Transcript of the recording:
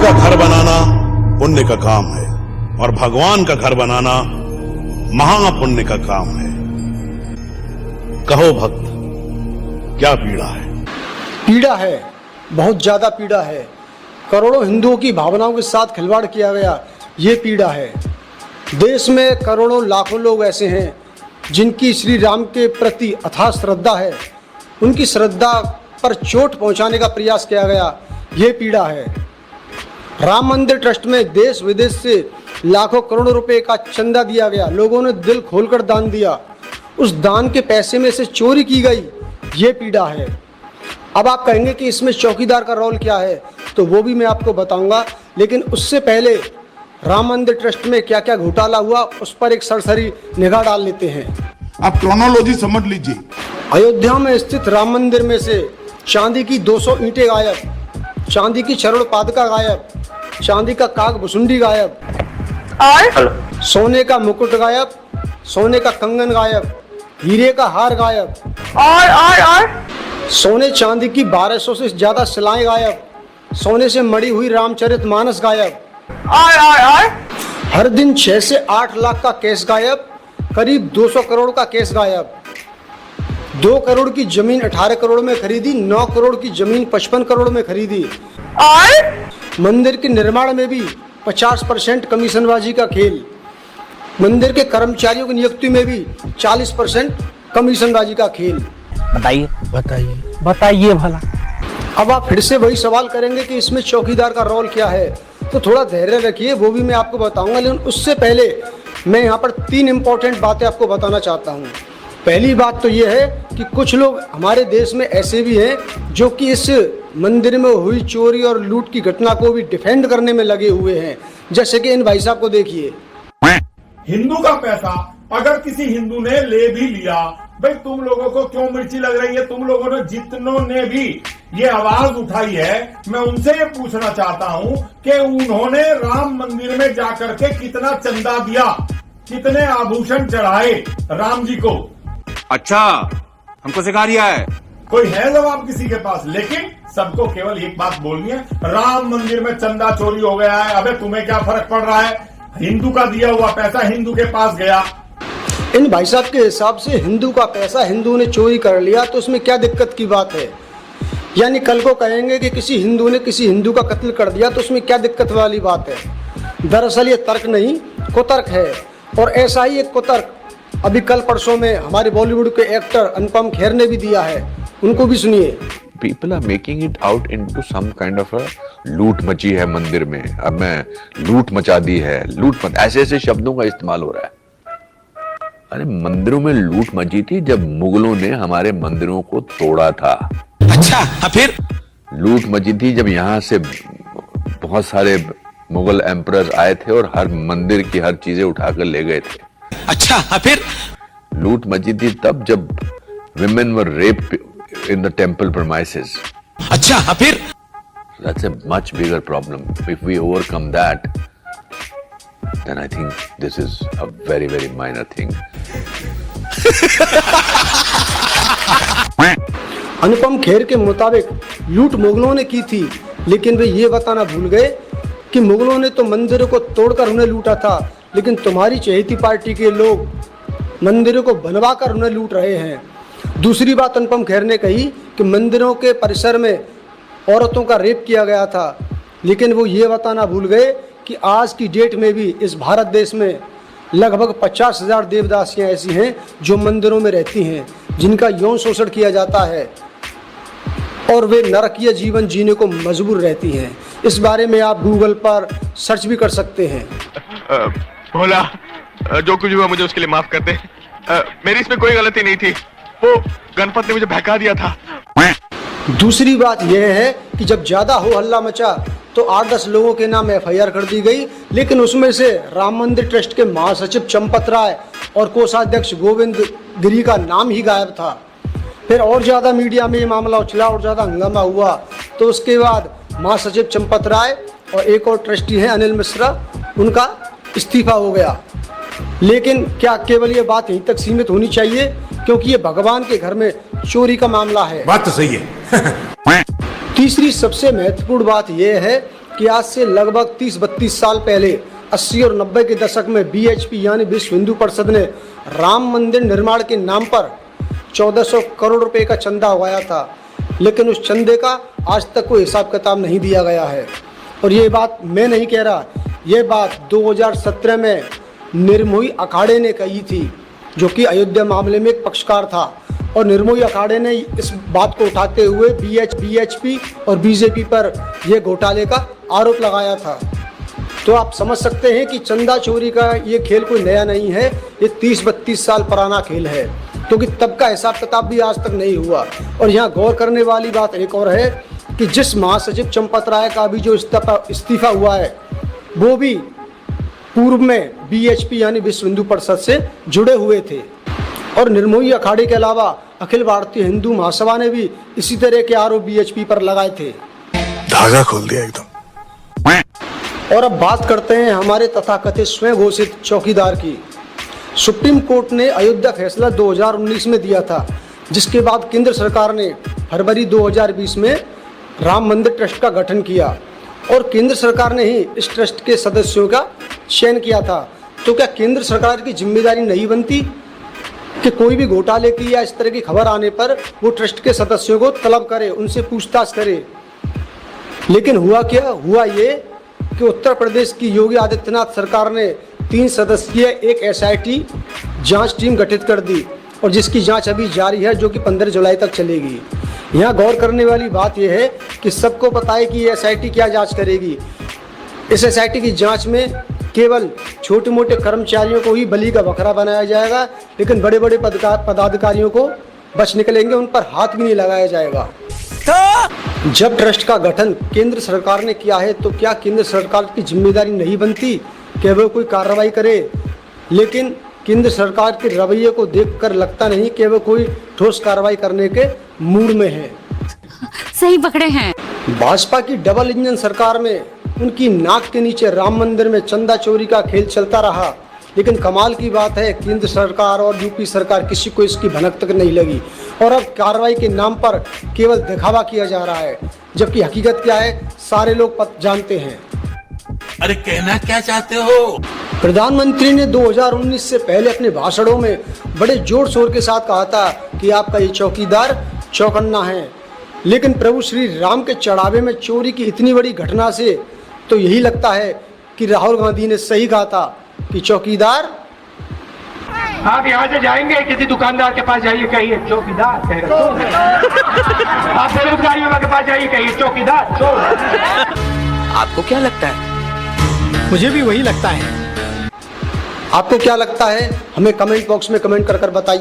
का घर बनाना पुण्य का काम है और भगवान का घर बनाना महापुण्य का काम है। कहो भक्त, क्या पीड़ा है? पीड़ा है, बहुत ज्यादा पीड़ा है। करोड़ों हिंदुओं की भावनाओं के साथ खिलवाड़ किया गया, ये पीड़ा है। देश में करोड़ों लाखों लोग ऐसे हैं जिनकी श्री राम के प्रति अथाह श्रद्धा है, उनकी श्रद्धा पर चोट पहुंचाने का प्रयास किया गया, ये पीड़ा है। राम मंदिर ट्रस्ट में देश विदेश से लाखों करोड़ों रुपए का चंदा दिया गया, लोगों ने दिल खोलकर दान दिया, उस दान के पैसे में से चोरी की गई, ये पीड़ा है। अब आप कहेंगे कि इसमें चौकीदार का रोल क्या है, तो वो भी मैं आपको बताऊंगा, लेकिन उससे पहले राम मंदिर ट्रस्ट में क्या क्या घोटाला हुआ उस पर एक सरसरी निगाह डाल लेते हैं। आप क्रोनोलॉजी समझ लीजिए। अयोध्या में स्थित राम मंदिर में से चांदी की 200 ईंटें गायब, चांदी की चरण पादुका गायब, चांदी का काग भुसुंडी गायब, और सोने का मुकुट गायब, सोने का कंगन गायब, हीरे का हार गायब, और सोने चांदी की 1200 से ज्यादा सिलाएं गायब, सोने से मड़ी हुई रामचरितमानस गायब, और हर दिन 6 से 8 लाख का केस गायब, करीब 200 करोड़ का केस गायब, 2 करोड़ की जमीन 18 करोड़ में खरीदी, 9 करोड़ की जमीन 55 करोड़ में खरीदी, और मंदिर के निर्माण में भी 50% कमीशनबाजी का खेल, मंदिर के कर्मचारियों की नियुक्ति में भी 40% कमीशनबाजी का खेल। बताइए बताइए बताइए भला। अब आप फिर से वही सवाल करेंगे कि इसमें चौकीदार का रोल क्या है, तो थोड़ा धैर्य रखिए, वो भी मैं आपको बताऊंगा, लेकिन उससे पहले मैं यहाँ पर 3 इंपॉर्टेंट बातें आपको बताना चाहता हूँ। पहली बात तो ये है कि कुछ लोग हमारे देश में ऐसे भी हैं जो कि इस मंदिर में हुई चोरी और लूट की घटना को भी डिफेंड करने में लगे हुए हैं, जैसे कि इन भाई साहब को देखिए। हिंदू का पैसा अगर किसी हिंदू ने ले भी लिया, भाई तुम लोगों को क्यों मिर्ची लग रही है? तुम लोगों ने जितनों ने भी ये आवाज उठाई है, मैं उनसे ये पूछना चाहता हूं कि उन्होंने राम मंदिर में जाकर के कितना चंदा दिया, कितने आभूषण चढ़ाए राम जी को? अच्छा, हमको सिखा रिया है। कोई है जवाब किसी के पास? लेकिन सबको केवल एक बात बोलनी है, राम मंदिर में चंदा चोरी हो गया है, अबे तुम्हें क्या फर्क पड़ रहा है? हिंदू का दिया हुआ पैसा हिंदू के पास गया। इन भाई साहब के हिसाब से हिंदू का पैसा हिंदू ने चोरी कर लिया तो उसमें क्या दिक्कत की बात है? यानी कल को कहेंगे कि किसी हिंदू ने किसी हिंदू का कत्ल कर दिया तो उसमें क्या दिक्कत वाली बात है? दरअसल ये तर्क नहीं, कुतर्क है, और ऐसा ही एक कुतर्क अभी कल परसों में हमारे बॉलीवुड के एक्टर अनुपम खेर ने भी दिया है, उनको भी सुनिए। People are making it out into some kind of a लूट मची है मंदिर में, अब मैं लूट मचा दी है, ऐसे ऐसे शब्दों का इस्तेमाल हो रहा है। अरे मंदिरों में लूट मची थी जब मुगलों ने हमारे मंदिरों को तोड़ा था। अच्छा, फिर लूट मची थी जब यहाँ से बहुत सारे मुगल एम्परर आए थे और हर मंदिर की हर चीजें उठाकर ले गए थे। अच्छा, फिर लूट मची थी तब जब women were raped in the temple premises. अच्छा, फिर That's a much bigger problem. If we overcome that, then I think this is a very, very minor thing. Anupam Kher के मुताबिक लूट मुगलों ने की थी, लेकिन वे ये बताना भूल गए कि मुगलों ने तो मंदिरों को तोड़कर उन्हें लूटा था, लेकिन तुम्हारी चहेती पार्टी के लोग मंदिरों को बनवाकर उन्हें लूट रहे हैं। दूसरी बात अनुपम खेर ने कही कि मंदिरों के परिसर में औरतों का रेप किया गया था, लेकिन वो ये बताना भूल गए कि आज की डेट में भी इस भारत देश में लगभग 50,000 देवदासियां ऐसी हैं जो मंदिरों में रहती हैं, जिनका यौन शोषण किया जाता है और वे नरकीय जीवन जीने को मजबूर रहती हैं। इस बारे में आप गूगल पर सर्च भी कर सकते हैं। भोला, जो कुछ हुआ मुझे उसके लिए माफ कर दे। मेरी इसमें कोई गलती नहीं थी, वो गणपत ने मुझे बहका दिया था। दूसरी बात यह है कि जब ज्यादा हो हल्ला मचा तो 8-10 लोगों के नाम FIR कर दी गई, लेकिन उसमें से राम मंदिर ट्रस्ट के महासचिव चंपत राय और कोषाध्यक्ष गोविंद गिरी का नाम ही गायब था। फिर और ज्यादा मीडिया में ये मामला उछला और ज्यादा हंगामा हुआ, तो उसके बाद महासचिव चंपत राय और एक और ट्रस्टी हैं अनिल मिश्रा, उनका इस्तीफा हो गया। लेकिन क्या केवल ये बात यहीं तक सीमित होनी चाहिए? क्योंकि ये भगवान के घर में चोरी का मामला है। बात तो सही है। तीसरी सबसे महत्वपूर्ण बात यह है कि आज से लगभग 30-32 साल पहले 80 और 90 के दशक में बीएचपी यानी विश्व हिंदू परिषद ने राम मंदिर निर्माण के नाम पर 1400 करोड़ रुपए का चंदा उगाया था, लेकिन उस चंदे का आज तक कोई हिसाब किताब नहीं दिया गया है। और ये बात मैं नहीं कह रहा, ये बात 2017 में निर्मोही अखाड़े ने कही थी, जो कि अयोध्या मामले में एक पक्षकार था। और निर्मोही अखाड़े ने इस बात को उठाते हुए बीएचपी और बीजेपी पर यह घोटाले का आरोप लगाया था। तो आप समझ सकते हैं कि चंदा चोरी का ये खेल कोई नया नहीं है, ये 30-32 साल पुराना खेल है, क्योंकि तब का हिसाब किताब भी आज तक नहीं हुआ। और यहाँ गौर करने वाली बात एक और है कि जिस महासचिव चंपत राय का भी जो इस्तीफा हुआ है, वो भी पूर्व में बीएचपी यानी विश्व हिंदू परिषद से जुड़े हुए थे। और निर्मोही अखाड़े के अलावा अखिल भारतीय हिंदू महासभा ने भी इसी तरह के आरोप बीएचपी पर लगाए थे। धागा खोल दिया एकदम। और अब बात करते हैं हमारे तथाकथित स्वयं घोषित चौकीदार की। सुप्रीम कोर्ट ने अयोध्या फैसला 2019 में दिया था, जिसके बाद केंद्र सरकार ने फरवरी 2020 में राम मंदिर ट्रस्ट का गठन किया और केंद्र सरकार ने ही इस ट्रस्ट के सदस्यों का चयन किया था। तो क्या केंद्र सरकार की जिम्मेदारी नहीं बनती कि कोई भी घोटाले की या इस तरह की खबर आने पर वो ट्रस्ट के सदस्यों को तलब करे, उनसे पूछताछ करे? लेकिन हुआ क्या? हुआ ये कि उत्तर प्रदेश की योगी आदित्यनाथ सरकार ने 3 सदस्यीय एक एसआईटी जांच टीम गठित कर दी और जिसकी जांच अभी जारी है, जो कि 15 जुलाई तक चलेगी। यहाँ गौर करने वाली बात यह है कि सबको पता है कि ये एसआईटी क्या जांच करेगी। इस एसआईटी की जांच में केवल छोटे मोटे कर्मचारियों को ही बलि का बकरा बनाया जाएगा, लेकिन बड़े बड़े पदाधिकारियों को बच निकलेंगे, उन पर हाथ भी नहीं लगाया जाएगा। जब ट्रस्ट का गठन केंद्र सरकार ने किया है, तो क्या केंद्र सरकार की जिम्मेदारी नहीं बनती कि वो कोई कार्रवाई करे? लेकिन केंद्र सरकार के रवैये को देखकर लगता नहीं कि वो कोई ठोस कार्रवाई करने के मूड में है। सही पकड़े हैं। भाजपा की डबल इंजन सरकार में उनकी नाक के नीचे राम मंदिर में चंदा चोरी का खेल चलता रहा, लेकिन कमाल की बात है केंद्र सरकार और यूपी सरकार किसी को इसकी भनक तक नहीं लगी और अब कार्रवाई के नाम पर केवल दिखावा किया जा रहा है, जबकि हकीकत क्या है सारे लोग जानते हैं। अरे कहना क्या चाहते हो? प्रधानमंत्री ने 2019 से पहले अपने भाषणों में बड़े जोर शोर के साथ कहा था कि आपका ये चौकीदार चौकन्ना है, लेकिन प्रभु श्री राम के चढ़ावे में चोरी की इतनी बड़ी घटना से तो यही लगता है कि राहुल गांधी ने सही कहा था कि चौकीदार। आप यहाँ से जाएंगे किसी दुकानदार के पास जाइए, कहिए चौकीदार कह रहे हो। आप बेरोजगारियों के पास जाइए, कहिए चौकीदार चोर। आपको क्या लगता है? मुझे भी वही लगता है। आपको क्या लगता है? हमें कमेंट बॉक्स में कमेंट कर बताइए।